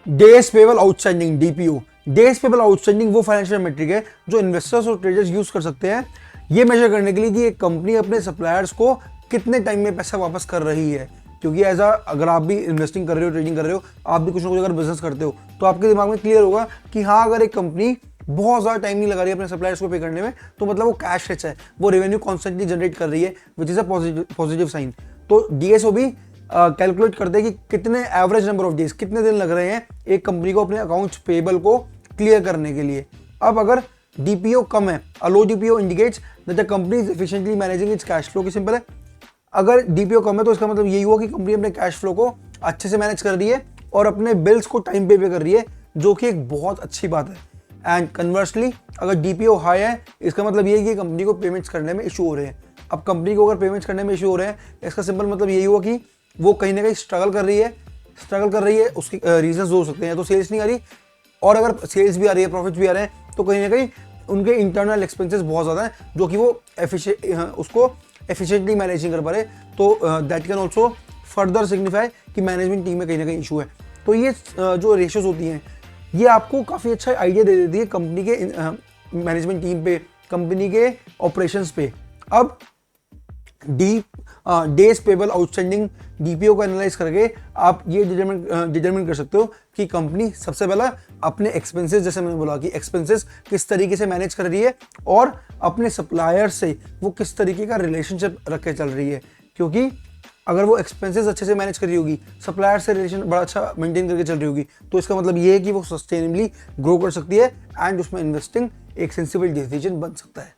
Days payable outstanding, DPO. Days payable outstanding वो financial metric है जो इन्वेस्टर्स और ट्रेडर्स यूज कर सकते हैं ये मेजर करने के लिए कि एक कंपनी अपने सप्लायर्स को कितने टाइम में पैसा वापस कर रही है। क्योंकि अगर आप भी इन्वेस्टिंग कर रहे हो, ट्रेडिंग कर रहे हो, आप भी कुछ ना कुछ अगर बिजनेस करते हो तो आपके दिमाग में क्लियर होगा कि हाँ, अगर एक कंपनी बहुत ज़्यादा टाइम नहीं लगा रही है अपने सप्लायर्स को पे करने में, तो मतलब वो कैश रिच है, वो रेवेन्यू कॉन्स्टेंटली जनरेट कर रही है, which is a positive sign. तो डीएसओ भी कैलकुलेट करते हैं कि कितने एवरेज नंबर ऑफ डेज, कितने दिन लग रहे हैं एक कंपनी को अपने अकाउंट्स पेबल को क्लियर करने के लिए। अब अगर डीपीओ कम है, low DPO indicates that the company is efficiently managing its cash flow. की सिंपल है, अगर डीपीओ कम है तो इसका मतलब यही हुआ कि कंपनी अपने कैश फ्लो को अच्छे से मैनेज कर रही है और अपने बिल्स को टाइम पे कर रही है, जो कि एक बहुत अच्छी बात है। एंड कन्वर्सली अगर डीपीओ हाई है, इसका मतलब ये है कि कंपनी को पेमेंट्स करने में इशू हो रहे हैं। अब कंपनी को अगर पेमेंट्स करने में इशू हो रहे हैं, इसका सिंपल मतलब यही हुआ कि वो कहीं ना कहीं स्ट्रगल कर रही है। उसके रीजंस हो सकते हैं, तो सेल्स नहीं आ रही, और अगर सेल्स भी आ रही है, प्रॉफिट्स भी आ रहे हैं, तो कहीं ना कहीं उनके इंटरनल एक्सपेंसेस बहुत ज़्यादा हैं जो कि वो उसको एफिशिएंटली मैनेज नहीं कर पा रहे। तो that can also further signify कि मैनेजमेंट टीम में कहीं ना कहीं इशू है। तो ये जो रेशियोज होती हैं ये आपको काफ़ी अच्छा आइडिया दे देती है कंपनी के मैनेजमेंट टीम पे, कंपनी के ऑपरेशंस पे। अब डेज पेबल आउटस्टैंडिंग डीपीओ को एनालाइज करके आप ये डिटरमिन कर सकते हो कि कंपनी सबसे पहला अपने एक्सपेंसेस, जैसे मैंने बोला कि एक्सपेंसेस किस तरीके से मैनेज कर रही है और अपने सप्लायर से वो किस तरीके का रिलेशनशिप रख के चल रही है। क्योंकि अगर वो एक्सपेंसेस अच्छे से मैनेज कर रही होगी, सप्लायर से रिलेशन बड़ा अच्छा मेंटेन करके चल रही होगी, तो इसका मतलब ये है कि वो सस्टेनेबली ग्रो कर सकती है एंड उसमें इन्वेस्टिंग एक सेंसिबल डिसीजन बन सकता है।